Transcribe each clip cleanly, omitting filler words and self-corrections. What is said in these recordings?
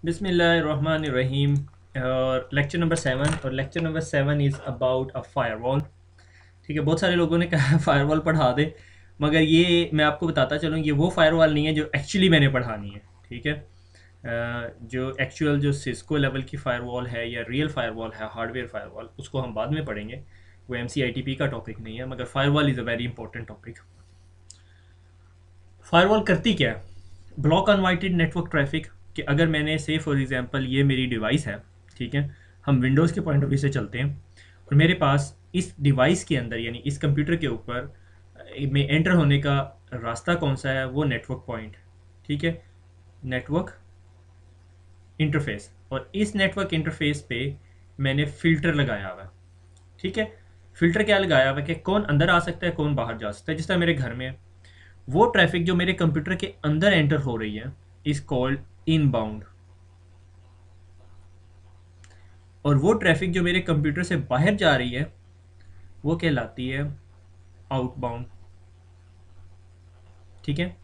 बिस्मिल्लाहिर्रहमानिर्रहीम। और lecture number 7, और lecture number 7 is about a firewall. ठीक है, बहुत सारे लोगों ने कहा फायरवॉल पढ़ा दे, मगर ये मैं आपको बताता चलूँ, ये वो फायरवॉल नहीं है जो एक्चुअली मैंने पढ़ानी है। ठीक है, जो एक्चुअल जो सिस्को लेवल की फायरवॉल है या रियल फायरवॉल है, हार्डवेयर फायरवॉल, उसको हम बाद में पढ़ेंगे। वो MCITP का टॉपिक नहीं है, मगर firewall is a very important topic. Firewall करती क्या है? Block uninvited network traffic. कि अगर मैंने से फॉर एग्जांपल ये मेरी डिवाइस है, ठीक है, हम विंडोज़ के पॉइंट ऑफ व्यू से चलते हैं, और मेरे पास इस डिवाइस के अंदर यानी इस कंप्यूटर के ऊपर में एंटर होने का रास्ता कौन सा है? वो नेटवर्क पॉइंट। ठीक है, नेटवर्क इंटरफेस। और इस नेटवर्क इंटरफेस पे मैंने फ़िल्टर लगाया हुआ है। ठीक है, फ़िल्टर क्या लगाया हुआ है कि कौन अंदर आ सकता है, कौन बाहर जा सकता है। जिस तरह मेरे घर में है, वो ट्रैफिक जो मेरे कंप्यूटर के अंदर एंटर हो रही है इज कॉल्ड इनबाउंड, और वो ट्रैफिक जो मेरे कंप्यूटर से बाहर जा रही है वो कहलाती है आउटबाउंड। ठीक है,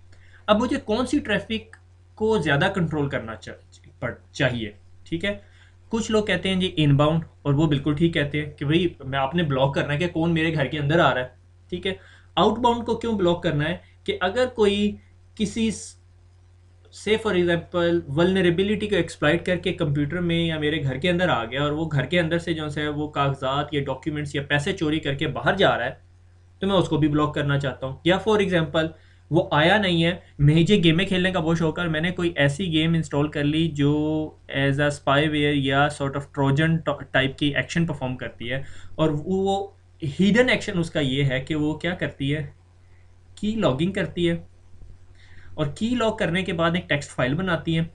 अब मुझे कौन सी ट्रैफिक को ज़्यादा कंट्रोल करना चाहिए? ठीक है, कुछ लोग कहते हैं जी इनबाउंड, और वो बिल्कुल ठीक कहते हैं कि भाई मैं आपने ब्लॉक करना है कि कौन मेरे घर के अंदर आ रहा है। ठीक है, आउटबाउंड को क्यों ब्लॉक करना है? कि अगर कोई किसी से फॉर एग्जांपल वल्नरेबिलिटी को एक्सप्लॉइट करके कंप्यूटर में या मेरे घर के अंदर आ गया, और वो घर के अंदर से जो है वो कागजात या डॉक्यूमेंट्स या पैसे चोरी करके बाहर जा रहा है, तो मैं उसको भी ब्लॉक करना चाहता हूँ। या फॉर एग्जांपल वो आया नहीं है, मुझे गेमें खेलने का बहुत शौक है, और मैंने कोई ऐसी गेम इंस्टॉल कर ली जो एज अ स्पाईवेयर या सॉर्ट ऑफ ट्रोजन टाइप की एक्शन परफॉर्म करती है, और वो हिडन एक्शन उसका ये है कि वो क्या करती है, की लॉगिंग करती है, और की लॉग करने के बाद एक टेक्स्ट फाइल बनाती है,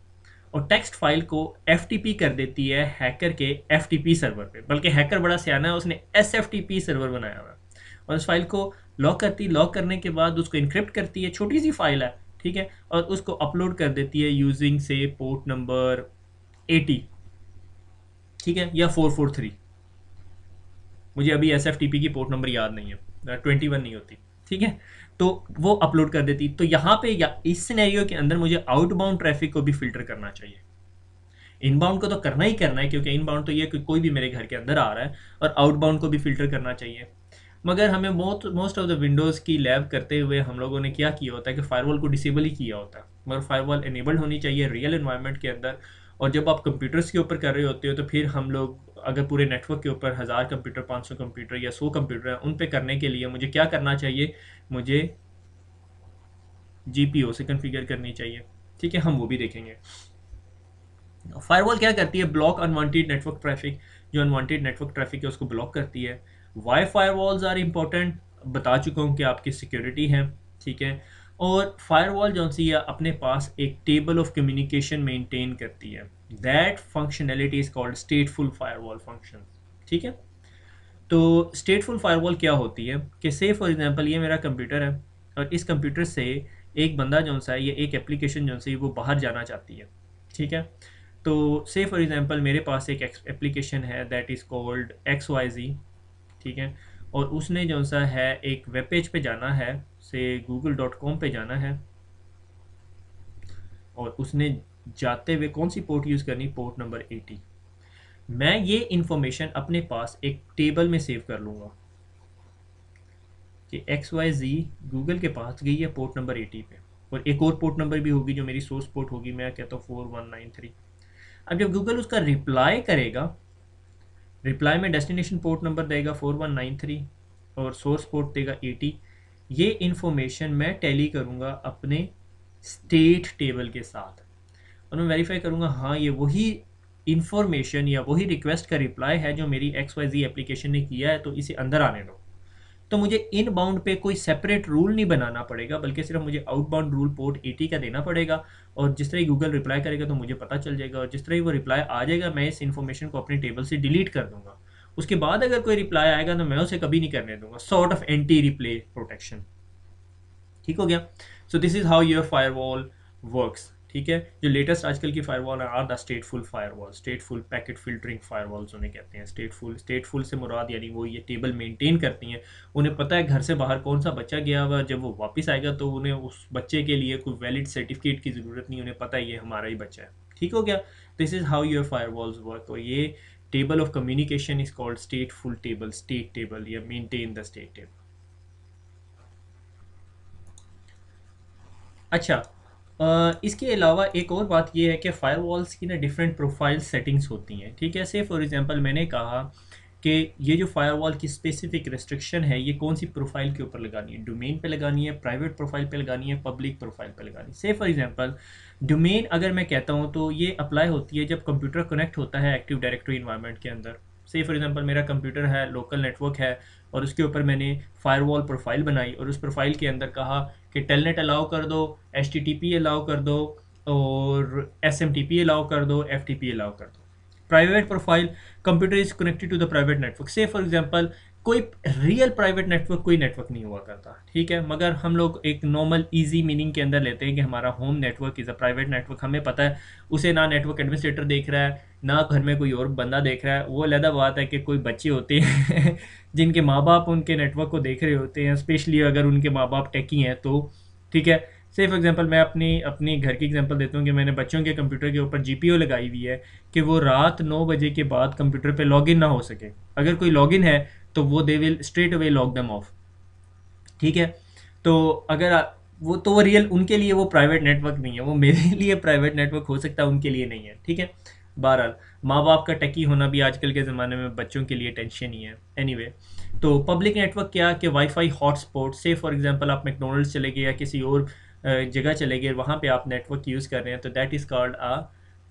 और टेक्स्ट फाइल को FTP कर देती है हैकर के FTP सर्वर पे। बल्कि हैकर बड़ा सियाना है, उसने SFTP सर्वर बनाया हुआ है, और उस फाइल को लॉक करने के बाद उसको इनक्रिप्ट करती है, छोटी सी फाइल है। ठीक है, और उसको अपलोड कर देती है यूजिंग से पोर्ट नंबर 80। ठीक है, या 443। मुझे अभी SFTP की पोर्ट नंबर याद नहीं है, 21 नहीं होती। ठीक है, तो वो अपलोड कर देती। तो यहाँ पे या इस सिनेरियो के अंदर मुझे आउटबाउंड ट्रैफिक को भी फिल्टर करना चाहिए। इनबाउंड को तो करना ही करना है, क्योंकि इनबाउंड तो ये कि कोई भी मेरे घर के अंदर आ रहा है, और आउटबाउंड को भी फिल्टर करना चाहिए। मगर हमें मोस्ट ऑफ द विंडोज़ की लैब करते हुए हम लोगों ने क्या किया होता है कि फायरवॉल को डिसेबल ही किया होता है, मगर फायरवॉल इनेबल्ड होनी चाहिए रियल इन्वायरमेंट के अंदर। और जब आप कंप्यूटर्स के ऊपर कर रहे होते हो, तो फिर हम लोग अगर पूरे नेटवर्क के ऊपर 1000 कंप्यूटर, 500 कंप्यूटर या 100 कंप्यूटर हैं, उन पे करने के लिए मुझे क्या करना चाहिए? मुझे GPO से कन्फिगर करनी चाहिए। ठीक है, हम वो भी देखेंगे। फायरवॉल क्या करती है? Block unwanted network traffic. जो अनवांटेड नेटवर्क ट्रैफिक है उसको ब्लॉक करती है। वाई फायरवॉल्स आर इंपॉर्टेंट, बता चुका हूँ कि आपकी सिक्योरिटी है। ठीक है, और फायरवॉल जो सी है अपने पास एक टेबल ऑफ कम्युनिकेशन मेंटेन करती है। That functionality is called स्टेटफुल firewall function. ठीक है, तो स्टेटफुल फायरवॉल क्या होती है कि से फॉर एग्जांपल ये मेरा कंप्यूटर है, और इस कंप्यूटर से एक बंदा जो सा है, ये एक एप्लीकेशन जो सी वो बाहर जाना चाहती है। ठीक है, तो से फॉर एग्जांपल मेरे पास एक एप्लीकेशन है दैट इज़ कॉल्ड XYZ। ठीक है, और उसने जो सा है एक वेब पेज पे जाना है, से google.com पे जाना है, और उसने जाते हुए कौन सी पोर्ट यूज़ करनी? Port number 80। मैं ये इंफॉर्मेशन अपने पास एक टेबल में सेव कर लूँगा कि XYZ गूगल के पास गई है पोर्ट नंबर 80 पे, और एक और पोर्ट नंबर भी होगी जो मेरी सोर्स पोर्ट होगी, मैं कहता हूँ 4193। अब जब गूगल उसका रिप्लाई करेगा, रिप्लाई में डेस्टिनेशन पोर्ट नंबर देगा 4193, और सोर्स पोर्ट देगा 80। ये इन्फॉर्मेशन मैं टैली करूँगा अपने स्टेट टेबल के साथ, और मैं वेरीफाई करूँगा हाँ ये वही इंफॉर्मेशन या वही रिक्वेस्ट का रिप्लाई है जो मेरी XYZ एप्लीकेशन ने किया है, तो इसे अंदर आने दो। तो मुझे इन बाउंड पे कोई सेपरेट रूल नहीं बनाना पड़ेगा, बल्कि सिर्फ मुझे आउटबाउंड रूल पोर्ट 80 का देना पड़ेगा। और जिस तरह ही गूगल रिप्लाई करेगा तो मुझे पता चल जाएगा, और जिस तरह ही वो रिप्लाई आ जाएगा मैं इस इन्फॉर्मेशन को अपने टेबल से डिलीट कर दूंगा। उसके बाद अगर कोई रिप्लाई आएगा तो मैं उसे कभी नहीं करने दूंगा। Sort of anti replay protection. ठीक हो गया? So this is how your firewall works. ठीक है। जो लेटेस्ट आजकल की फायरवॉल है are the stateful firewall, stateful packet filtering firewalls उन्हें कहते हैं। स्टेटफुल से मुराद यानी वो ये टेबल मेंटेन करती हैं, उन्हें पता है घर से बाहर कौन सा बच्चा गया हुआ, जब वो वापस आएगा तो उन्हें उस बच्चे के लिए कोई वैलिड सर्टिफिकेट की ज़रूरत नहीं, उन्हें पता है ये हमारा ही बच्चा है। ठीक हो गया। This is how your firewalls work. और ये table of communication is called स्टेटफुल table, state table या मेंटेन द स्टेट टेबल। अच्छा, इसके अलावा एक और बात ये है कि फ़ायरवॉल्स की ना डिफरेंट प्रोफाइल सेटिंग्स होती हैं। ठीक है, से फॉर एग्जांपल मैंने कहा कि ये जो फ़ायरवॉल की स्पेसिफिक रेस्ट्रिक्शन है ये कौन सी प्रोफाइल के ऊपर लगानी है, डोमेन पे लगानी है, प्राइवेट प्रोफाइल पे लगानी है, पब्लिक प्रोफाइल पे लगानी है। से फॉर एग्जांपल डोमेन अगर मैं कहता हूँ तो ये अप्लाई होती है जब कंप्यूटर कनेक्ट होता है एक्टिव डायरेक्टरी इन्वायरमेंट के अंदर। से फॉर एग्जांपल मेरा कंप्यूटर है, लोकल नेटवर्क है, और उसके ऊपर मैंने फायरवॉल प्रोफाइल बनाई और उस प्रोफाइल के अंदर कहा कि टेलनेट अलाउ कर दो, HTTP अलाउ कर दो, और SMTP अलाउ कर दो, FTP अलाउ कर दो। Private profile, computer is connected to the private network. Say for example कोई रियल प्राइवेट नेटवर्क कोई नेटवर्क नहीं हुआ करता, ठीक है, मगर हम लोग एक नॉर्मल इजी मीनिंग के अंदर लेते हैं कि हमारा home network is a private network. हमें पता है उसे ना नेटवर्क एडमिनिस्ट्रेटर देख रहा है, ना घर में कोई और बंदा देख रहा है। वो अलग बात है कि कोई बच्चे होते हैं जिनके माँ बाप उनके नेटवर्क को देख रहे होते हैं, स्पेशली अगर उनके माँ बाप टेकी हैं तो। ठीक है, से फॉर एग्जांपल मैं अपनी अपनी घर की एग्जांपल देता हूँ कि मैंने बच्चों के कंप्यूटर के ऊपर GPO लगाई हुई है कि वो रात 9 बजे के बाद कंप्यूटर पे लॉगिन ना हो सके। अगर कोई लॉगिन है तो वो they will straight away lock them of. ठीक है, तो अगर वो रियल उनके लिए वो प्राइवेट नेटवर्क नहीं है, वो मेरे लिए प्राइवेट नेटवर्क हो सकता है, उनके लिए नहीं है। ठीक है, बहरहाल माँ बाप का टकी होना भी आजकल के ज़माने में बच्चों के लिए टेंशन ही है। एनीवे, तो पब्लिक नेटवर्क क्या कि वाईफाई हॉटस्पॉट, से फॉर एग्जांपल आप मैकडोनल्ड्स चले गए या किसी और जगह चले गए, वहाँ पे आप नेटवर्क यूज़ कर रहे हैं, तो that is called a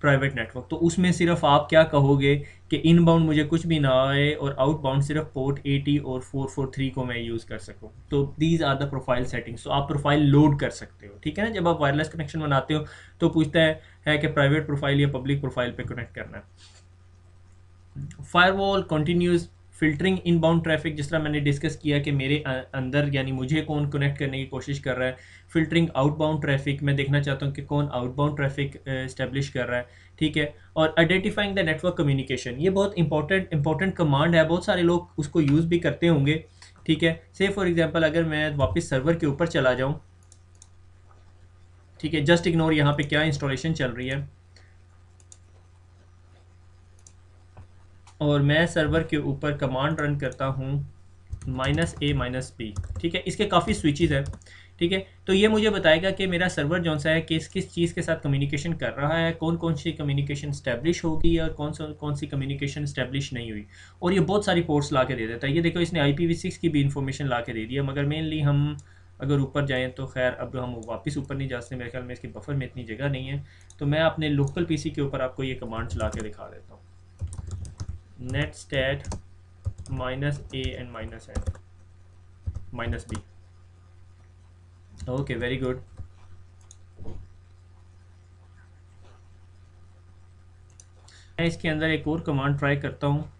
private network. तो उसमें सिर्फ आप क्या कहोगे कि इनबाउंड मुझे कुछ भी ना आए और आउटबाउंड सिर्फ पोर्ट 80 और 443 को मैं यूज़ कर सकूँ। तो these are the profile settings. तो आप प्रोफाइल लोड कर सकते हो। ठीक है ना, जब आप वायरलेस कनेक्शन बनाते हो तो पूछता है कि प्राइवेट प्रोफाइल या पब्लिक प्रोफाइल पे कनेक्ट करना है। Firewall continues filtering inbound traffic, जिस तरह मैंने डिस्कस किया कि मेरे अंदर यानी मुझे कौन कनेक्ट करने की कोशिश कर रहा है। फिल्टरिंग आउटबाउंड ट्रैफिक, मैं देखना चाहता हूँ कि कौन आउटबाउंड ट्रैफिक इस्टेब्लिश कर रहा है। ठीक है, और आइडेंटिफाइंग द नेटवर्क कम्युनिकेशन, ये बहुत इंपॉर्टेंट कमांड है, बहुत सारे लोग उसको यूज़ भी करते होंगे। ठीक है, से फॉर एग्जांपल अगर मैं वापस सर्वर के ऊपर चला जाऊँ, ठीक है, जस्ट इग्नोर यहाँ पे क्या इंस्टॉलेशन चल रही है, और मैं सर्वर के ऊपर कमांड रन करता हूँ -A-B। ठीक है, इसके काफ़ी स्विचेस हैं। ठीक है, तो ये मुझे बताएगा कि मेरा सर्वर जौन सा है किस किस चीज़ के साथ कम्युनिकेशन कर रहा है, कौन कौन सी कम्युनिकेशन स्टैब्लिश होगी और कौन सी कम्युनिकेशन स्टैब्लिश नहीं हुई। और ये बहुत सारी पोर्ट्स ला के दे देता है। ये देखो, इसने IPv6 की भी इंफॉर्मेशन ला के दे दी है, मगर मेनली हम अगर ऊपर जाएँ तो खैर अब हम वापस ऊपर नहीं जा सकते, मेरे ख्याल में इसके बफर में इतनी जगह नहीं है। तो मैं अपने लोकल PC के ऊपर आपको ये कमांड्स ला के दिखा देता हूँ। netstat -A and -N -B। Okay, very good. मैं इसके अंदर एक और कमांड ट्राई करता हूँ।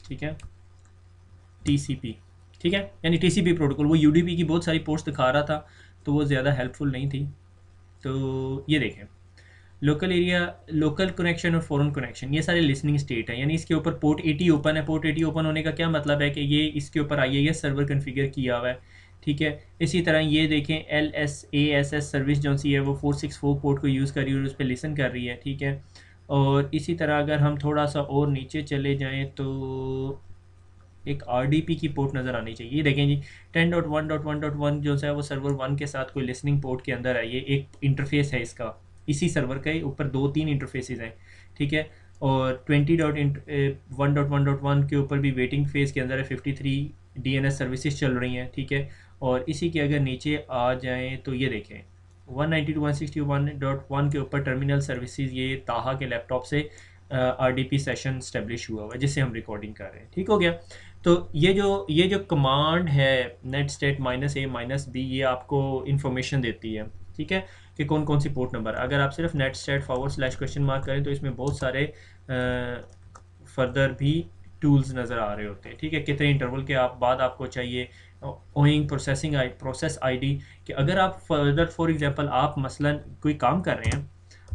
ठीक है, TCP। ठीक है, यानी TCP प्रोटोकॉल। वो UDP की बहुत सारी पोर्ट्स दिखा रहा था तो वो ज़्यादा हेल्पफुल नहीं थी। तो ये देखें, लोकल एरिया, लोकल कनेक्शन और फॉरेन कनेक्शन, ये सारे लिसनिंग स्टेट हैं। यानी इसके ऊपर पोर्ट 80 ओपन है। पोर्ट 80 ओपन होने का क्या मतलब है कि ये इसके ऊपर IIS सर्वर कन्फिगर किया हुआ है। ठीक है, इसी तरह ये देखें LSASS सर्विस जो सी है वो 464 पोर्ट को यूज़ कर रही है और उस पर लिसन कर रही है। ठीक है, और इसी तरह अगर हम थोड़ा सा और नीचे चले जाएँ तो एक RDP की पोर्ट नज़र आनी चाहिए। ये देखें जी, 10.1.1.1 जो है वो सर्वर 1 के साथ कोई लिसनिंग पोर्ट के अंदर है। ये एक इंटरफेस है इसका, इसी सर्वर के ऊपर 2-3 इंटरफेसेस हैं। ठीक है, और 20.1.1.1 के ऊपर भी वेटिंग फेज़ के अंदर है, 53 DNS सर्विसेज चल रही हैं। ठीक है, और इसी के अगर नीचे आ जाएं तो ये देखें 192.168.1 के ऊपर टर्मिनल सर्विसेज, ये ताहा के लैपटॉप से RDP सेशन स्टेब्लिश हुआ है जिससे हम रिकॉर्डिंग कर रहे हैं। ठीक हो गया। तो ये जो कमांड है netstat -A-B, ये आपको इंफॉर्मेशन देती है। ठीक है, कि कौन कौन सी पोर्ट नंबर। अगर आप सिर्फ netstat/question करें तो इसमें बहुत सारे फर्दर भी टूल्स नज़र आ रहे होते हैं। ठीक है, कितने इंटरवल के बाद आपको चाहिए, ओइंग प्रोसेस ID, कि अगर आप फर्दर फॉर एग्जांपल आप मसलन कोई काम कर रहे हैं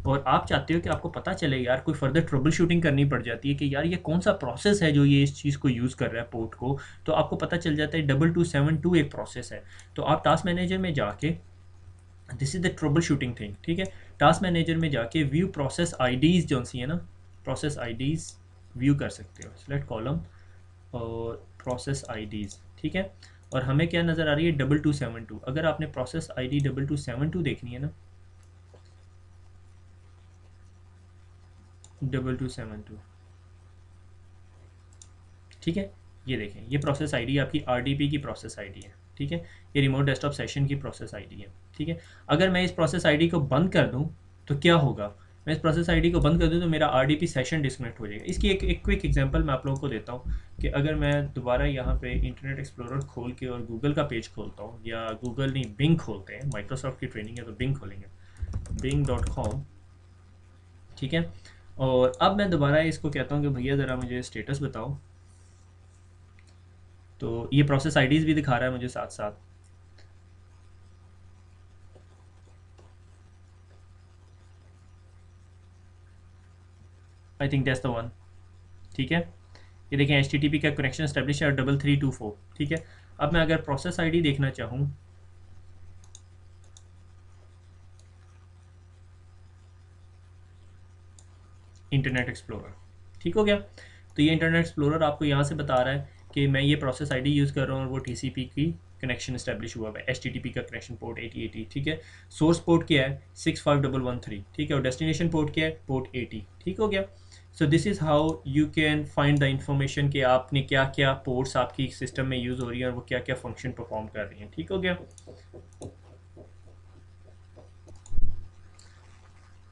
और आप चाहते हो कि आपको पता चले यार, कोई फर्दर ट्रबल शूटिंग करनी पड़ जाती है कि यार ये कौन सा प्रोसेस है जो ये इस चीज़ को यूज़ कर रहा है पोर्ट को, तो आपको पता चल जाता है 2272 एक प्रोसेस है। तो आप टास्क मैनेजर में जाके, this is the trouble shooting thing, ठीक है, टास्क मैनेजर में जाके व्यू प्रोसेस आईडीज़ जो सी है ना, प्रोसेस आईडीज़ व्यू कर सकते हो, सेलेक्ट कॉलम और प्रोसेस आईडीज़, ठीक है। और हमें क्या नज़र आ रही है, 2272। अगर आपने प्रोसेस आईडी 2272 देखनी है ना, 2272, ठीक है, ये देखें, ये प्रोसेस आईडी आपकी आरडीपी की प्रोसेस आईडी है, ठीक है, ये रिमोट डेस्कटॉप सेशन की प्रोसेस आईडी है, ठीक है। अगर मैं इस प्रोसेस आईडी को बंद कर दूं तो क्या होगा, मैं इस प्रोसेस आईडी को बंद कर दूं तो मेरा आरडीपी सेशन डिस्कनेक्ट हो जाएगा। इसकी एक क्विक एग्जांपल मैं आप लोगों को देता हूं कि अगर मैं दोबारा यहाँ पे इंटरनेट एक्सप्लोरर खोल के और गूगल का पेज खोलता हूँ, या गूगल नहीं, बिंग खोलते हैं, माइक्रोसॉफ्ट की ट्रेनिंग है तो बिंग खोलेंगे, bing.com, ठीक है। और अब मैं दोबारा इसको कहता हूँ कि भैया ज़रा मुझे स्टेटस बताओ, तो ये प्रोसेस आईडीज़ भी दिखा रहा है मुझे साथ साथ। I think that's the one, ठीक है। ये देखें HTTP का कनेक्शन स्टैब्लिश है 3324, ठीक है। अब मैं अगर प्रोसेस आईडी देखना चाहूँ, इंटरनेट एक्सप्लोरर, ठीक हो गया। तो ये इंटरनेट एक्सप्लोरर आपको यहाँ से बता रहा है कि मैं ये प्रोसेस आईडी यूज़ कर रहा हूँ और वो TCP की कनेक्शन इस्टेब्लिश हुआ है, HTTP का कनेक्शन पोर्ट 8080, ठीक है। सोर्स पोर्ट क्या है, 65113, ठीक है, और डेस्टिनेशन पोर्ट क्या है, पोर्ट 80, ठीक हो गया। So this is how you can find the information कि आपने क्या क्या पोर्ट्स आपकी सिस्टम में यूज़ हो रही है और वो क्या क्या फंक्शन परफॉर्म कर रही हैं, ठीक हो गया।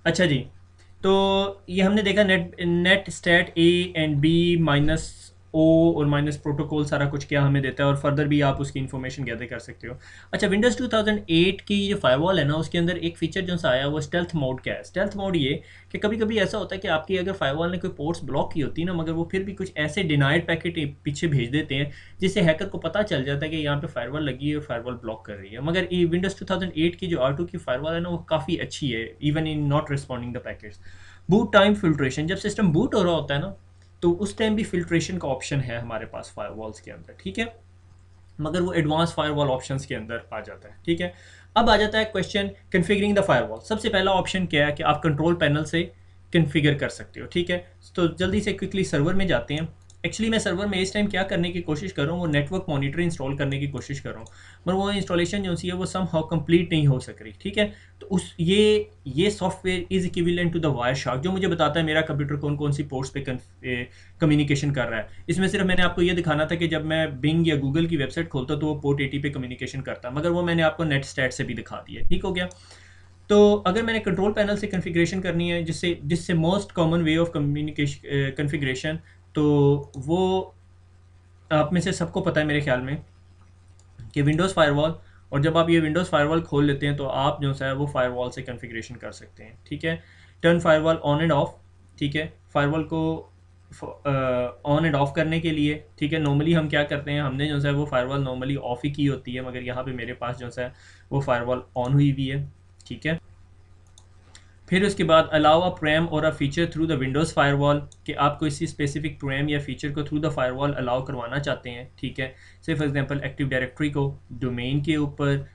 अच्छा जी, तो ये हमने देखा net netstat a and b minus o और माइनस प्रोटोकॉल सारा कुछ क्या हमें देता है, और फर्दर भी आप उसकी इन्फॉर्मेशन गैदर कर सकते हो। अच्छा, विंडोज़ 2008 की जो फायरवॉल है ना, उसके अंदर एक फीचर जो सा आया वो स्टेल्थ मोड क्या है। स्टेल्थ मोड ये कि कभी कभी ऐसा होता है कि आपकी अगर फायरवॉल ने कोई पोर्ट्स ब्लॉक की होती है ना, मगर वो फिर भी कुछ ऐसे डिनाइड पैकेट पीछे भेज देते हैं जिससे हैकर को पता चल जाता है कि यहाँ पे फायरवॉल लगी है और फायरवॉल ब्लॉक कर रही है। मगर ये विंडोज़ 2008 की जो R2 की फायरवॉल है ना, वो काफ़ी अच्छी है, even in not responding the packets. Boot time filtration, जब सिस्टम बूट हो रहा होता है ना, तो उस टाइम भी फिल्ट्रेशन का ऑप्शन है हमारे पास फायरवॉल्स के अंदर, ठीक है, मगर वो एडवांस फायरवॉल ऑप्शंस के अंदर आ जाता है, ठीक है। अब आ जाता है क्वेश्चन कन्फिगरिंग द फायरवॉल। सबसे पहला ऑप्शन क्या है कि आप कंट्रोल पैनल से कन्फिगर कर सकते हो, ठीक है। तो जल्दी से क्विकली सर्वर में जाते हैं। एक्चुअली मैं सर्वर में इस टाइम क्या करने की कोशिश कर रहा हूँ, वो नेटवर्क मॉनिटर इंस्टॉल करने की कोशिश कर रहा हूँ, मगर वो इंस्टॉलेशन जो सी है वो सम हाउ कंप्लीट नहीं हो सक रही, ठीक है। तो उस ये software is equivalent to the Wireshark, जो मुझे बताता है मेरा कंप्यूटर कौन कौन सी पोर्ट्स पे कम्युनिकेशन कर रहा है। इसमें सिर्फ मैंने आपको ये दिखाना था कि जब मैं बिंग या गूगल की वेबसाइट खोलता तो वो पोर्ट 80 पे कम्युनिकेशन करता, मगर वो मैंने आपको नेट स्टैट से भी दिखा दिया, ठीक हो गया। तो अगर मैंने कंट्रोल पैनल से कन्फिग्रेशन करनी है, जिससे जिससे most common way of communication configuration, तो वो आप में से सबको पता है मेरे ख्याल में कि विंडोज़ फायरवॉल, और जब आप ये विंडोज़ फायरवॉल खोल लेते हैं तो आप जो है वो फायरवॉल से कन्फिग्रेशन कर सकते हैं, ठीक है। Turn firewall on end of, ठीक है, फायरवॉल को ऑन एंड ऑफ करने के लिए, ठीक है, नॉर्मली हम क्या करते हैं, हमने जो है वो फायरवॉल नॉर्मली ऑफ ही की होती है, मगर यहाँ पे मेरे पास जो है वो फायरवॉल ऑन हुई हुई है, ठीक है। फिर उसके बाद अलाउ अ प्रोग्राम और a feature through the Windows firewall, कि आप कोई स्पेसिफिक प्रोग्राम या फीचर को थ्रू द फायरवॉल अलाउ करवाना चाहते हैं, ठीक है। से फॉर एग्जांपल एक्टिव डायरेक्टरी को, डोमेन के ऊपर,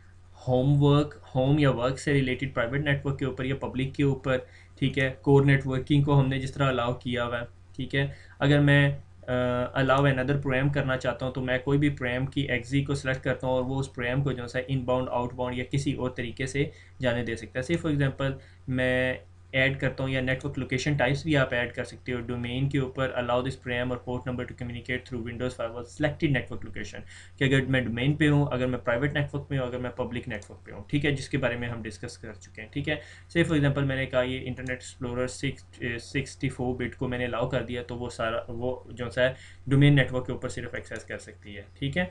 होम या वर्क से रिलेटेड प्राइवेट नेटवर्क के ऊपर या पब्लिक के ऊपर, ठीक है। कोर नेटवर्किंग को हमने जिस तरह अलाउ किया हुआ है, ठीक है। अगर मैं अलाउ अनदर प्रोग्राम करना चाहता हूँ तो मैं कोई भी प्रोग्राम की एक्जी को सिलेक्ट करता हूँ और वो उस प्रोग्राम को जो है इनबाउंड आउटबाउंड या किसी और तरीके से जाने दे सकता है। से फॉर एग्जांपल मैं ऐड करता हूँ, या नेटवर्क लोकेशन टाइप्स भी आप ऐड कर सकते हो। डोमेन के ऊपर अलाउ दिस प्रोग्राम और port number two communicate through Windows firewall selected network location, कि अगर मैं डोमेन पे हूँ, अगर मैं प्राइवेट नेटवर्क पे हूँ, अगर मैं पब्लिक नेटवर्क पे हूँ, ठीक है, जिसके बारे में हम डिस्कस कर चुके हैं, ठीक है। से फॉर एग्जांपल मैंने कहा ये इंटरनेट एक्सप्लोरर 64 बिट को मैंने अलाउ कर दिया, तो वो सारा वो जो है डोमेन नेटवर्क के ऊपर सिर्फ एक्सेस कर सकती है, ठीक है।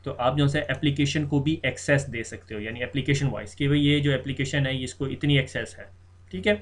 तो आप जो है एप्लीकेशन को भी एक्सेस दे सकते हो, यानी एप्लीकेशन वाइज कि भाई ये जो एप्लीकेशन है इसको इतनी एक्सेस है, ठीक है।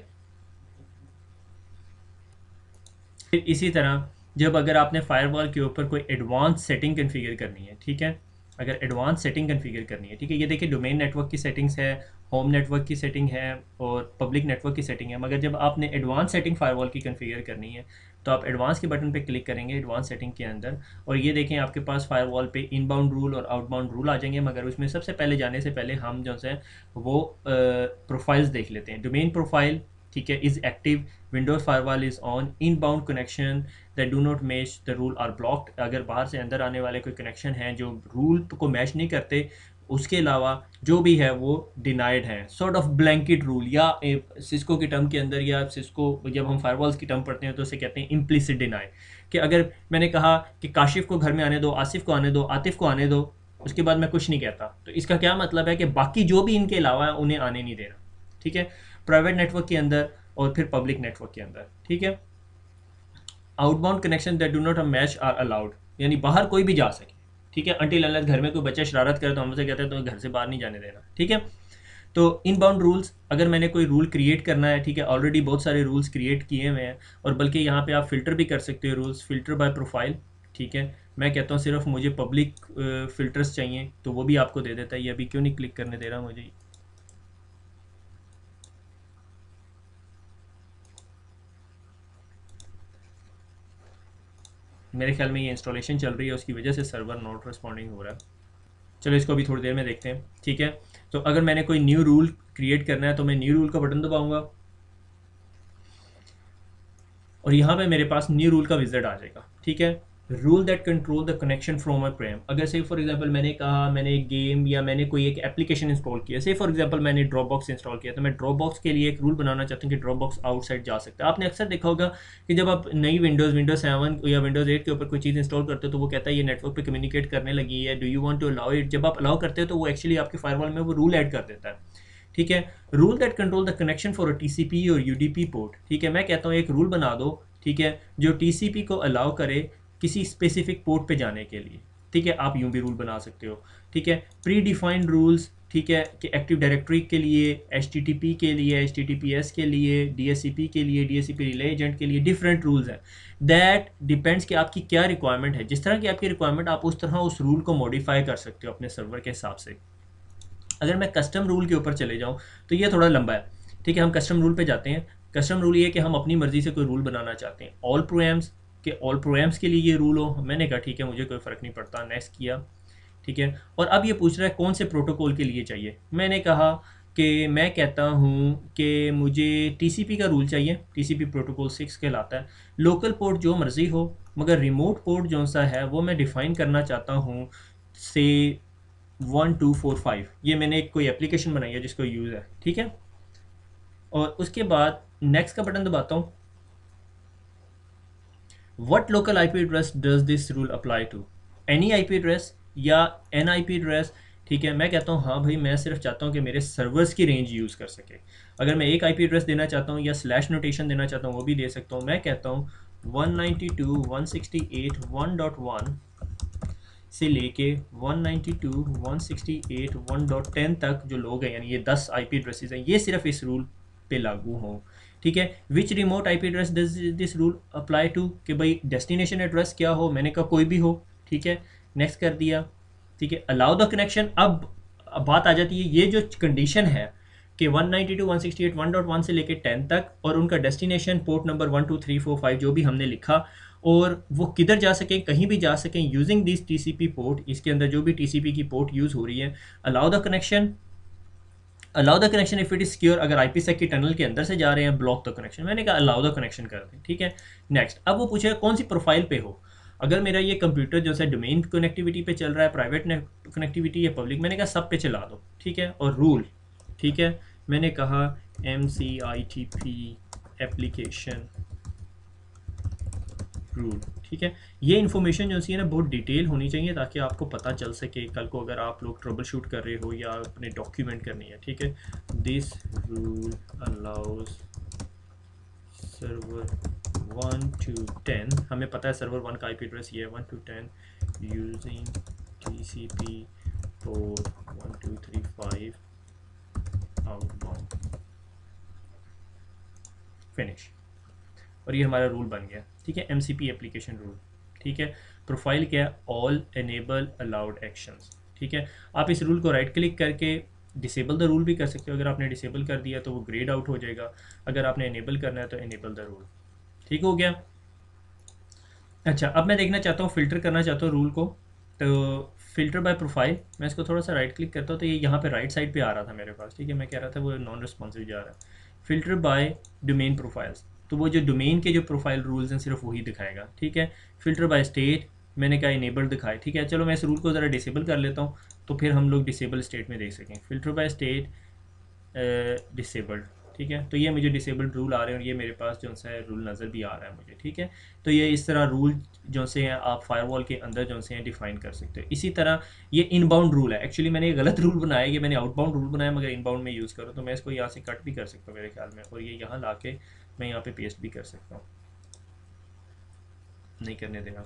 फिर इसी तरह जब अगर आपने फायरवॉल के ऊपर कोई एडवांस सेटिंग कन्फिगर करनी है, ठीक है, अगर एडवांस सेटिंग कन्फिगर करनी है, ठीक है, ये देखिए डोमेन नेटवर्क की सेटिंग्स है, होम नेटवर्क की सेटिंग है और पब्लिक नेटवर्क की सेटिंग है, मगर जब आपने एडवांस सेटिंग फायरवॉल की कन्फिगर करनी है तो आप एडवांस के बटन पे क्लिक करेंगे एडवांस सेटिंग के अंदर, और ये देखें आपके पास फायरवॉल पे इनबाउंड रूल और आउटबाउंड रूल आ जाएंगे, मगर उसमें सबसे पहले जाने से पहले हम जो है वो प्रोफाइल्स देख लेते हैं। डोमेन प्रोफाइल, ठीक है, is active, Windows firewall is on, inbound connection that do not match the rule are blocked, अगर बाहर से अंदर आने वाले कोई कनेक्शन हैं जो रूल को मैच नहीं करते, उसके अलावा जो भी है वो डिनाइड है। सॉर्ट ऑफ ब्लैंकेट रूल, या सिस्को की टर्म के अंदर, या सिस्को जब हम फायरवॉल्स की टर्म पढ़ते हैं तो उसे कहते हैं इम्प्लिसिट डिनाई, कि अगर मैंने कहा कि काशिफ को घर में आने दो, आसिफ को आने दो, आतिफ को आने दो, उसके बाद मैं कुछ नहीं कहता, तो इसका क्या मतलब है कि बाकी जो भी इनके अलावा है उन्हें आने नहीं देना, ठीक है, प्राइवेट नेटवर्क के अंदर और फिर पब्लिक नेटवर्क के अंदर, ठीक है। Outbound connection that do not match are allowed, यानी बाहर कोई भी जा सके, ठीक है, अनटिल अनलेस घर में कोई बच्चा शरारत करे तो हम उसे कहते हैं तो घर से बाहर नहीं जाने देना, ठीक है। तो इनबाउंड रूल्स, अगर मैंने कोई रूल क्रिएट करना है, ठीक है, ऑलरेडी बहुत सारे रूल्स क्रिएट किए हुए हैं, और बल्कि यहाँ पे आप फिल्टर भी कर सकते हो रूल्स, फिल्टर बाय प्रोफाइल, ठीक है। मैं कहता हूँ सिर्फ मुझे पब्लिक फिल्टर्स चाहिए तो वो भी आपको दे देता है। ये अभी क्यों नहीं क्लिक करने दे रहा मुझे, मेरे ख्याल में ये इंस्टॉलेशन चल रही है उसकी वजह से सर्वर नॉट रिस्पॉन्डिंग हो रहा है। चलो इसको अभी थोड़ी देर में देखते हैं, ठीक है। तो अगर मैंने कोई न्यू रूल क्रिएट करना है तो मैं न्यू रूल का बटन दबाऊंगा और यहाँ पे मेरे पास न्यू रूल का विजिट आ जाएगा, ठीक है। Rule that control the connection from a program, अगर से फॉर एग्जांपल मैंने कहा मैंने एक गेम या मैंने कोई एक एप्लीकेशन इंस्टॉल किया, से फॉर एग्जांपल मैंने ड्रॉपबॉक्स इंस्टॉल किया, तो मैं ड्रॉपबॉक्स के लिए एक रूल बनाना चाहता हूँ कि ड्रॉपबॉक्स आउटसाइड जा सकता है। आपने अक्सर देखा होगा कि जब आप नई विंडोज़ 7 या विंडोज़ 8 के ऊपर कोई चीज़ इंस्टॉल करते हो तो वो कहता है ये नेटवर्क पे कम्युनिकेट करने लगी है, do you want to allow it, जब आप अलाउ करते हो तो वो एक्चुअली आपके फायरवॉल में वो रूल ऐड कर देता है, ठीक है। Rule that control the connection for a TCP और यूडीपी पोर्ट, ठीक है, मैं कहता हूँ एक रूल बना दो, ठीक है, जो टीसीपी को अलाउ करे किसी स्पेसिफिक पोर्ट पे जाने के लिए, ठीक है। आप यूं भी रूल बना सकते हो, ठीक है। प्री डिफाइंड रूल्स, ठीक है, कि एक्टिव डायरेक्टरी के लिए, HTTP के लिए, HTTPS के लिए, DSCP के लिए, DSCP रिले एजेंट के लिए डिफरेंट रूल्स हैं। दैट डिपेंड्स कि आपकी क्या रिक्वायरमेंट है, जिस तरह की आपकी रिक्वायरमेंट आप उस तरह उस रूल को मॉडिफाई कर सकते हो अपने सर्वर के हिसाब से। अगर मैं कस्टम रूल के ऊपर चले जाऊँ तो ये थोड़ा लंबा है, ठीक है। हम कस्टम रूल पे जाते हैं। कस्टम रूल ये कि हम अपनी मर्जी से कोई रूल बनाना चाहते हैं, ऑल प्रोग्राम्स के ऑल प्रोग्राम्स के लिए ये रूल हो। मैंने कहा ठीक है मुझे कोई फ़र्क नहीं पड़ता, नेक्स्ट किया, ठीक है। और अब ये पूछ रहा है कौन से प्रोटोकॉल के लिए चाहिए। मैंने कहा कि मैं कहता हूँ कि मुझे TCP का रूल चाहिए, TCP प्रोटोकॉल 6 कहलाता है। लोकल पोर्ट जो मर्ज़ी हो, मगर रिमोट पोर्ट जो सा है वो मैं डिफ़ाइन करना चाहता हूँ से 1245, ये मैंने एक कोई एप्लीकेशन बनाई है जिसको यूज़ है, ठीक है। और उसके बाद नेक्स्ट का बटन दबाता हूँ। What local IP address does this rule apply to, any IP address या एन IP एड्रेस, ठीक है। मैं कहता हूँ हाँ भाई मैं सिर्फ चाहता हूँ कि मेरे सर्वर्स की रेंज यूज़ कर सके। अगर मैं एक IP एड्रेस देना चाहता हूँ या स्लैश नोटेशन देना चाहता हूँ वो भी दे सकता हूँ। मैं कहता हूँ 192.168.1.1 से लेके 192.168.1.10 तक जो लोग हैं, यानी ये 10 IP एड्रेसेस हैं, ये सिर्फ इस रूल पे लागू हों, ठीक है। Which remote IP address does this rule apply to, कि भाई डेस्टिनेशन एड्रेस क्या हो, मैंने कहा कोई भी हो, ठीक है। नेक्स्ट कर दिया, ठीक है। अलाउ द कनेक्शन, अब बात आ जाती है, ये जो कंडीशन है कि 192.168.1.1 से लेके 10 तक और उनका डेस्टिनेशन पोर्ट नंबर 1 2 3 4 5 जो भी हमने लिखा, और वो किधर जा सकें, कहीं भी जा सकें यूजिंग दिस TCP पोर्ट, इसके अंदर जो भी TCP की पोर्ट यूज़ हो रही है। Allow the connection, allow the connection if it is secure, अगर IPsec की टनल के अंदर से जा रहे हैं, ब्लॉक द कनेक्शन। मैंने कहा अलाउ द कनेक्शन कर दें, ठीक है। नेक्स्ट, अब वो पूछेगा कौन सी प्रोफाइल पे हो। अगर मेरा ये कंप्यूटर जो है डोमेन कनेक्टिविटी पे चल रहा है, प्राइवेट कनेक्टिविटी या पब्लिक, मैंने कहा सब पे चला दो, ठीक है। और रूल, ठीक है, मैंने कहा MCITP एप्लीकेशन रूल, ठीक है। ये इन्फॉर्मेशन जो सी है ना बहुत डिटेल होनी चाहिए ताकि आपको पता चल सके कल को अगर आप लोग ट्रबल शूट कर रहे हो या अपने डॉक्यूमेंट करनी है, ठीक है। This rule allows server 1 to 10, हमें पता है सर्वर 1 का IP एड्रेस ये है 1 to 10 using TCP port 1235 outbound, finish. और ये हमारा रूल बन गया, ठीक है। MCP एप्लीकेशन रूल, ठीक है। प्रोफाइल क्या है, ऑल एनेबल अलाउड एक्शंस, ठीक है। आप इस रूल को राइट क्लिक करके डिसेबल द रूल भी कर सकते हो। अगर आपने डिसेबल कर दिया तो वो ग्रेड आउट हो जाएगा, अगर आपने इनेबल करना है तो इनेबल द रूल। ठीक हो गया। अच्छा, अब मैं देखना चाहता हूँ, फ़िल्टर करना चाहता हूँ रूल को। तो फ़िल्टर बाय प्रोफाइल, मैं इसको थोड़ा सा राइट क्लिक करता हूँ तो ये यहाँ पे राइट साइड पे आ रहा था मेरे पास। ठीक है, मैं कह रहा था वो नॉन रिस्पॉन्सिव जा रहा है। फ़िल्टर बाय डोमेन प्रोफाइल्स, तो वो जो डोमेन के जो प्रोफाइल रूल्स हैं सिर्फ वही दिखाएगा। ठीक है। फ़िल्टर बाय स्टेट, मैंने कहा इनेबल दिखाए। ठीक है, चलो मैं इस रूल को ज़रा डिसेबल कर लेता हूँ तो फिर हम लोग डिसेबल स्टेट में देख सकें। Filter by state disabled. ठीक है, तो ये मुझे डिसेबल्ड रूल आ रहे हैं और ये मेरे पास जो सा है रूल नज़र भी आ रहा है मुझे। ठीक है, तो ये इस तरह रूल जो से हैं आप फायरवॉल के अंदर जो से हैं डिफाइन कर सकते हो। इसी तरह ये इनबाउंड रूल है। एक्चुअली मैंने ये गलत रूल बनाया, ये मैंने आउटबाउंड रूल बनाया, मगर इनबाउंड में यूज़ करूँ तो मैं इसको यहाँ से कट भी कर सकता हूँ मेरे ख्याल में, और ये यहाँ ला के मैं यहाँ पे पेस्ट भी कर सकता हूँ। नहीं करने देगा,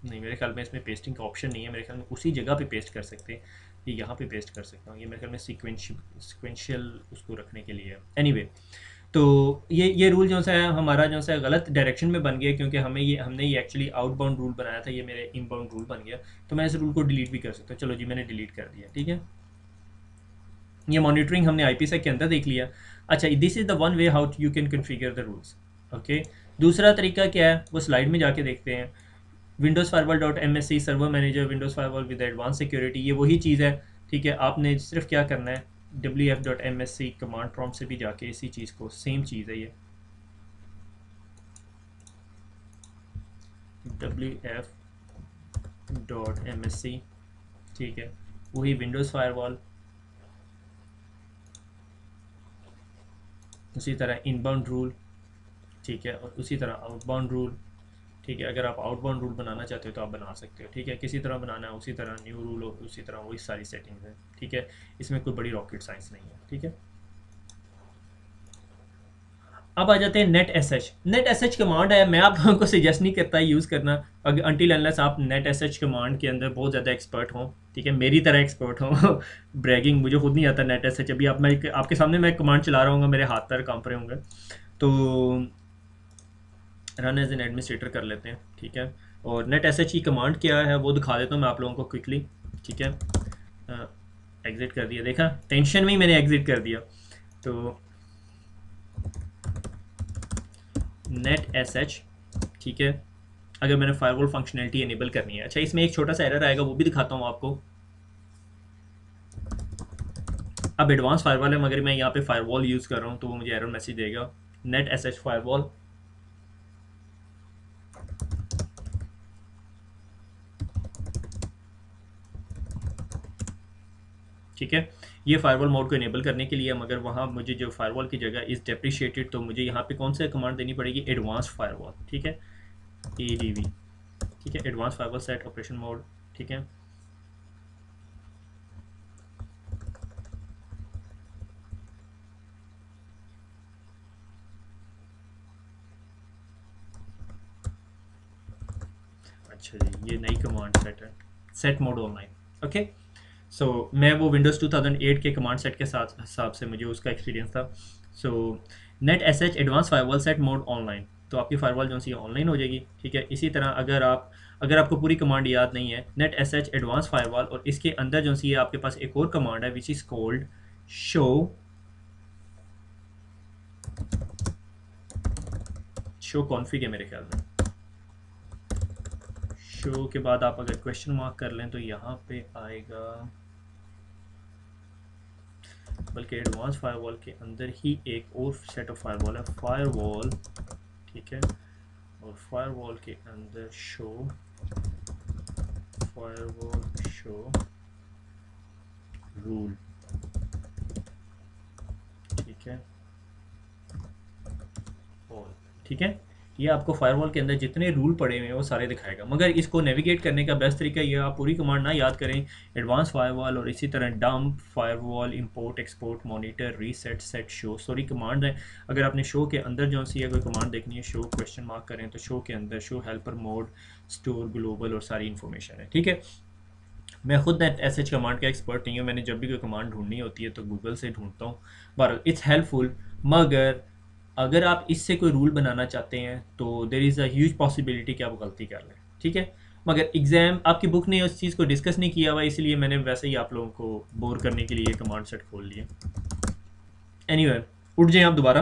नहीं, मेरे ख्याल में इसमें पेस्टिंग का ऑप्शन नहीं है। मेरे ख्याल में उसी जगह पे पेस्ट कर सकते हैं, ये यहाँ पे पेस्ट कर सकता हूँ। ये मेरे ख्याल में सीक्वेंशियल उसको रखने के लिए है। एनीवे, तो ये रूल जो सा है हमारा जो सा गलत डायरेक्शन में बन गया, क्योंकि हमने ये एक्चुअली आउटबाउंड रूल बनाया था, ये मेरे इनबाउंड रूल बन गया। तो मैं इस रूल को डिलीट भी कर सकता हूँ। चलो जी, मैंने डिलीट कर दिया। ठीक है, ये मॉनिटरिंग हमने IPsec के अंदर देख लिया। अच्छा, this is the one way how you can configure the rules. Okay, दूसरा तरीका क्या है वो स्लाइड में जाके देखते हैं। Windows firewall dot MSC server manager Windows firewall with advance security, ये वही चीज़ है। ठीक है, आपने सिर्फ क्या करना है, wf.msc कमांड प्रॉम्प्ट से भी जाके इसी चीज़ को, सेम चीज़ है ये, wf.msc। ठीक है, वही विंडोज़ फायरवॉल, उसी तरह इनबाउंड रूल। ठीक है, और उसी तरह आउटबाउंड रूल। ठीक है, अगर आप आउटबाउंड रूल बनाना चाहते हो तो आप बना सकते हो। ठीक है, किसी तरह बनाना है उसी तरह न्यू रूल हो, उसी तरह वही सारी सेटिंग्स हैं। ठीक है, इसमें कोई बड़ी रॉकेट साइंस नहीं है। ठीक है, अब आ जाते हैं net S H. Net S H command है, मैं आप लोगों को सजेस्ट नहीं करता यूज़ करना अनटिल अनलेस आप नेट एस एच कमांड के अंदर बहुत ज़्यादा एक्सपर्ट हों। ठीक है, मेरी तरह एक्सपर्ट हों। ब्रैगिंग, मुझे खुद नहीं आता नेट एस एच। अभी आप, मैं आपके सामने मैं कमांड चला रहा हूँ, मेरे हाथ पैर कांप रहे होंगे। तो रन एज एन एडमिनिस्ट्रेटर कर लेते हैं। ठीक है, और नेट एस एच की कमांड क्या है वो दिखा देता हूँ मैं आप लोगों को क्विकली। ठीक है, एग्ज़िट कर दिया, देखा टेंशन में ही मैंने एग्ज़िट कर दिया। तो नेट एस एच, ठीक है, अगर मैंने फायरवॉल फंक्शनैलिटी इनेबल करनी है। अच्छा, इसमें एक छोटा सा एरर आएगा, वो भी दिखाता हूँ आपको। अब एडवांस फायरवॉल है, मगर मैं यहाँ पे फायरवॉल यूज़ कर रहा हूँ तो वो मुझे एरर मैसेज देगा, नेट एस एच फायरवॉल। ठीक है, ये फायरवॉल मोड को इनेबल करने के लिए, मगर वहाँ मुझे जो फायरवॉल की जगह इज़ डेप्रिशिएटेड, तो मुझे यहाँ पे कौन सा कमांड देनी पड़ेगी, एडवांस फायरवॉल। ठीक है, ADV। ठीक है, advance firewall set operation mode. ठीक है, अच्छा जी, ये नई कमांड सेट है, सेट मोड ऑनलाइन। ओके, सो मैं वो विंडोज़ 2008 के कमांड सेट के साथ हिसाब से मुझे उसका एक्सपीरियंस था। So net S H advance firewall set mode online, तो आपकी फायरवॉल जो सी ऑनलाइन हो जाएगी। ठीक है, इसी तरह अगर आपको पूरी कमांड याद नहीं है, net S H advance firewall, और इसके अंदर जो सी है आपके पास एक और कमांड है which is called show config है मेरे ख्याल में। शो के बाद आप अगर क्वेश्चन मार्क कर लें तो यहाँ पे आएगा, बल्कि एडवांस फायरवॉल के अंदर ही एक और सेट ऑफ फायरवॉल है, फायरवॉल। ठीक है, और फायरवॉल के अंदर शो, फायरवॉल शो रूल। ठीक है, और ठीक है, ये आपको फायरवॉल के अंदर जितने रूल पड़े हुए हैं वो सारे दिखाएगा। मगर इसको नेविगेट करने का बेस्ट तरीका ये, आप पूरी कमांड ना याद करें, एडवांस फायरवॉल और इसी तरह dump firewall, import export monitor reset set show, sorry command है। अगर आपने शो के अंदर जो सी है कोई कमांड देखनी है, शो क्वेश्चन मार्क करें तो शो के अंदर show helper mode store global और सारी इन्फॉर्मेशन है। ठीक है, मैं खुद नेट एस एच कमांड का एक्सपर्ट नहीं हूँ, मैंने जब भी कोई कमांड ढूंढनी होती है तो गूगल से ढूंढता हूँ। बहरहाल इट्स हेल्पफुल, मगर अगर आप इससे कोई रूल बनाना चाहते हैं तो there is a huge possibility कि आप गलती कर लें। ठीक है, मगर एग्ज़ाम आपकी बुक ने उस चीज़ को डिस्कस नहीं किया हुआ, इसलिए मैंने वैसे ही आप लोगों को बोर करने के लिए कमांड सेट खोल लिया। एनीवे, उठ जाएं आप दोबारा।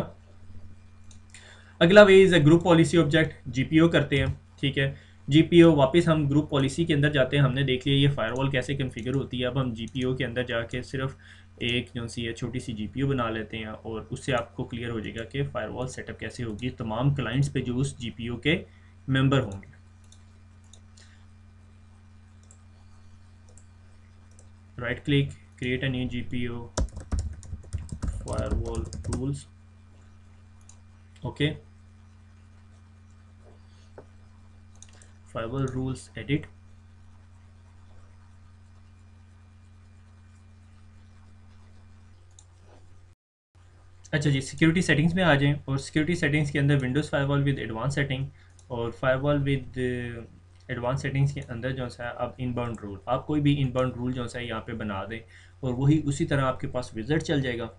अगला वे is a group policy object, GPO करते हैं, ठीक है। जीपीओ वापस हम ग्रुप पॉलिसी के अंदर जाते हैं। हमने देख लिया ये फायरवॉल कैसे कन्फिगर होती है। अब हम जीपीओ के अंदर जाके सिर्फ एक जो सी है छोटी सी जीपीओ बना लेते हैं और उससे आपको क्लियर हो जाएगा कि फायरवॉल सेटअप कैसे होगी तमाम क्लाइंट्स पे जो उस जीपीओ के मेंबर होंगे। Right click, create a new GPO, firewall rules, okay, firewall rules edit. अच्छा जी, सिक्योरिटी सेटिंग्स में आ जाएं और सिक्योरिटी सेटिंग्स के अंदर Windows firewall with advance setting और फायरवॉल विद एडवांस सेटिंग्स के अंदर जो सा है अब इनबाउंड रूल, आप कोई भी इनबाउंड रूल जो सा है यहाँ पे बना दें और वही उसी तरह आपके पास विजिट चल जाएगा,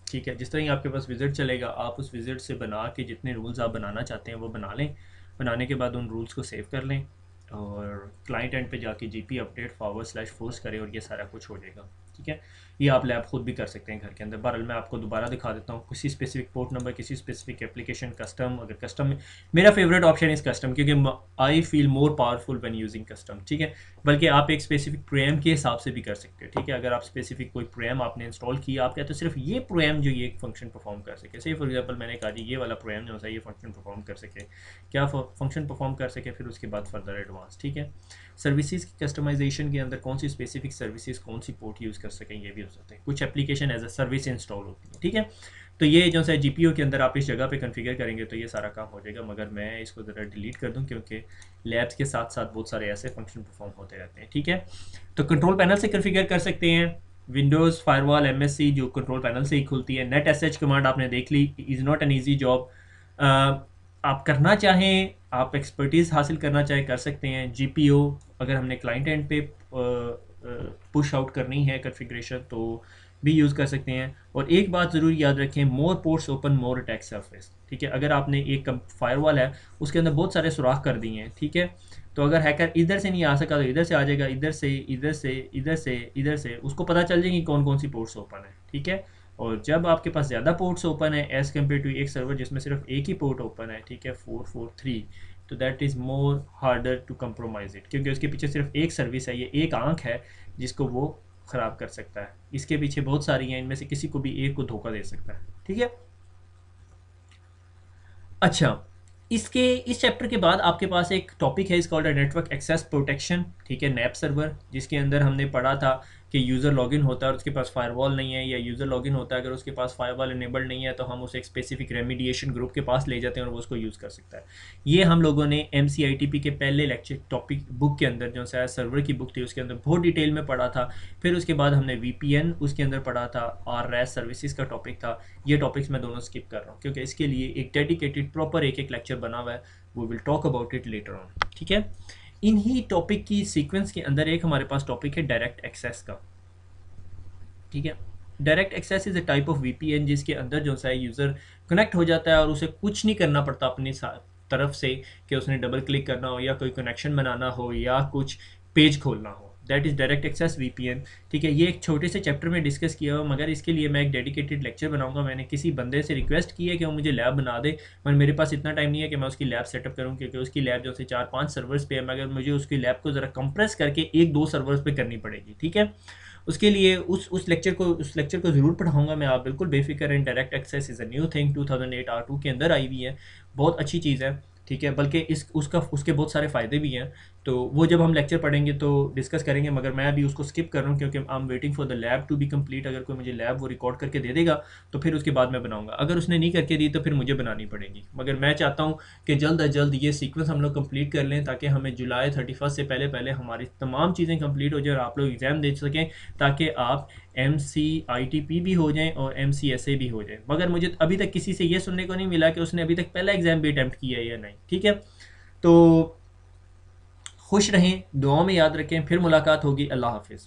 ठीक है। जिस तरह ही आपके पास विजिट चलेगा आप उस विजिट से बना के जितने रूल्स आप बनाना चाहते हैं वो बना लें। बनाने के बाद उन रूल्स को सेव कर लें और क्लाइंट एंड पे जाके जीपी अपडेट //फोर्स करें और ये सारा कुछ हो जाएगा, ठीक है। ये आप लैब खुद भी कर सकते हैं घर के अंदर। बहरहाल मैं आपको दोबारा दिखा देता हूँ किसी स्पेसिफिक पोर्ट नंबर, किसी स्पेसिफिक एप्लीकेशन, कस्टम। अगर कस्टम में मेरा फेवरेट ऑप्शन इस कस्टम, क्योंकि I feel more powerful when using custom, ठीक है। बल्कि आप एक स्पेसिफिक प्रोग्राम के हिसाब से भी कर सकते हो, ठीक है। अगर आप स्पेसिफिक कोई प्रोग्राम आपने इंस्टॉल किया, आप कहते हो सिर्फ ये प्रोग्राम जो ये फंक्शन परफॉर्म कर सके, से फॉर एग्जांपल मैंने कहा जी ये वाला प्रोग्राम जो है ये फंक्शन परफॉर्म कर सके, क्या फंक्शन परफॉर्म कर सके, फिर उसके बाद फर्दर एडवांस, ठीक है। सर्विसेज की कस्टमाइजेशन के अंदर कौन सी स्पेसिफिक सर्विसेज कौन सी पोर्ट यूज़ कर सकें ये भी हो सकते हैं। कुछ application as a service install होती है, ठीक है। तो ये जो है जीपीओ के अंदर आप इस जगह पे कॉन्फ़िगर करेंगे तो ये सारा काम हो जाएगा। मगर मैं इसको ज़रा डिलीट कर दूं क्योंकि लैब्स के साथ साथ बहुत सारे ऐसे फंक्शन परफॉर्म होते रहते हैं, ठीक है। तो कंट्रोल पैनल से कॉन्फ़िगर कर सकते हैं। विंडोज़ फायरवॉल एमएससी जो कंट्रोल पैनल से ही खुलती है। नेट एसएच कमांड आपने देख ली, is not an easy job. आप करना चाहें, आप एक्सपर्टीज़ हासिल करना चाहें कर सकते हैं। जीपीओ अगर हमने क्लाइंट एंड पे पुश आउट करनी है कॉन्फ़िगरेशन तो भी यूज़ कर सकते हैं। और एक बात ज़रूर याद रखें, more ports open more attack surface, ठीक है। अगर आपने एक फायरवॉल है उसके अंदर बहुत सारे सुराख कर दिए हैं, ठीक है। तो अगर हैकर इधर से नहीं आ सका तो इधर से आ जाएगा, इधर से, इधर से, इधर से, इधर से, उसको पता चल जाएगी कौन कौन सी पोर्ट्स ओपन है, ठीक है। और जब आपके पास ज़्यादा पोर्ट्स ओपन है एज़ कम्पेयर टू एक सर्वर जिसमें सिर्फ एक ही पोर्ट ओपन है, ठीक है, 443, तो that is more harder to compromise it, क्योंकि उसके पीछे सिर्फ एक सर्विस है, ये एक आंख है जिसको वो ख़राब कर सकता है। इसके पीछे बहुत सारी हैं, इनमें से किसी को भी एक को धोखा दे सकता है, ठीक है। अच्छा, इसके इस चैप्टर के बाद आपके पास एक टॉपिक है, इस कॉल्ड नेटवर्क एक्सेस प्रोटेक्शन, ठीक है, नैप सर्वर, जिसके अंदर हमने पढ़ा था कि यूज़र लॉगिन होता है और उसके पास फायरवॉल नहीं है, या यूज़र लॉगिन होता है अगर उसके पास फायरवॉल इनेबल्ड नहीं है तो हम उसे एक स्पेसिफिक रेमिडिएशन ग्रुप के पास ले जाते हैं और वो उसको यूज़ कर सकता है। ये हम लोगों ने MCITP के पहले लेक्चर टॉपिक बुक के अंदर जो है सर्वर की बुक थी उसके अंदर बहुत डिटेल में पढ़ा था। फिर उसके बाद हमने VPN उसके अंदर पढ़ा था, RAS सर्विसेज का टॉपिक था। ये टॉपिक्स मैं दोनों स्किप कर रहा हूँ क्योंकि इसके लिए एक डेडिकेटेड प्रॉपर एक लेक्चर बना हुआ है, वो will talk about it later on, ठीक है। इन्हीं टॉपिक की सीक्वेंस के अंदर एक हमारे पास टॉपिक है डायरेक्ट एक्सेस का, ठीक है। Direct access is a type of VPN जिसके अंदर जो है यूज़र कनेक्ट हो जाता है और उसे कुछ नहीं करना पड़ता अपनी तरफ से कि उसने डबल क्लिक करना हो या कोई कनेक्शन बनाना हो या कुछ पेज खोलना हो। That is direct access VPN, ठीक है। ये एक छोटे से चैप्टर में डिस्कस किया हुआ, मगर इसके लिए मैं एक डेडिकेटेड लेक्चर बनाऊंगा। मैंने किसी बंदे से रिक्वेस्ट की है कि वो मुझे लैब बना दे, मगर मेरे पास इतना टाइम नहीं है कि मैं उसकी लैब सेटअप करूँ क्योंकि उसकी लैब जो है 4-5 सर्वर्स पे है, मगर मुझे उसकी लैब को ज़रा कंप्रेस करके 1-2 सर्वर्स पे करनी पड़ेगी, ठीक है। उसके लिए उस लेक्चर को ज़रूर पढ़ाऊंगा मैं, आप बिल्कुल बेफिक्र हैं। Direct access is a new thing, 2008 R2 के अंदर आई हुई है, बहुत अच्छी चीज़ है, ठीक है। बल्कि उसके बहुत सारे फ़ायदे भी हैं, तो वो जब हम लेक्चर पढ़ेंगे तो डिस्कस करेंगे, मगर मैं अभी उसको स्किप कर रहा हूँ क्योंकि I am waiting for the lab to be complete. अगर कोई मुझे लैब वो रिकॉर्ड करके दे देगा तो फिर उसके बाद मैं बनाऊंगा, अगर उसने नहीं करके दी तो फिर मुझे बनानी पड़ेगी। मगर मैं चाहता हूँ कि जल्द अज जल्द ये सीक्वेंस हम लोग कंप्लीट कर लें ताकि हमें जुलाई 31 से पहले पहले हमारी तमाम चीज़ें कंप्लीट हो जाए और आप लोग एग्ज़ाम दे सकें, ताकि आप MCITP भी हो जाएं और MCSA भी हो जाएं। मगर मुझे अभी तक किसी से ये सुनने को नहीं मिला कि उसने अभी तक पहला एग्ज़ाम भी अटैम्प्ट किया है या नहीं, ठीक है। तो खुश रहें, दुआओं में याद रखें, फिर मुलाकात होगी। अल्लाह हाफिज़।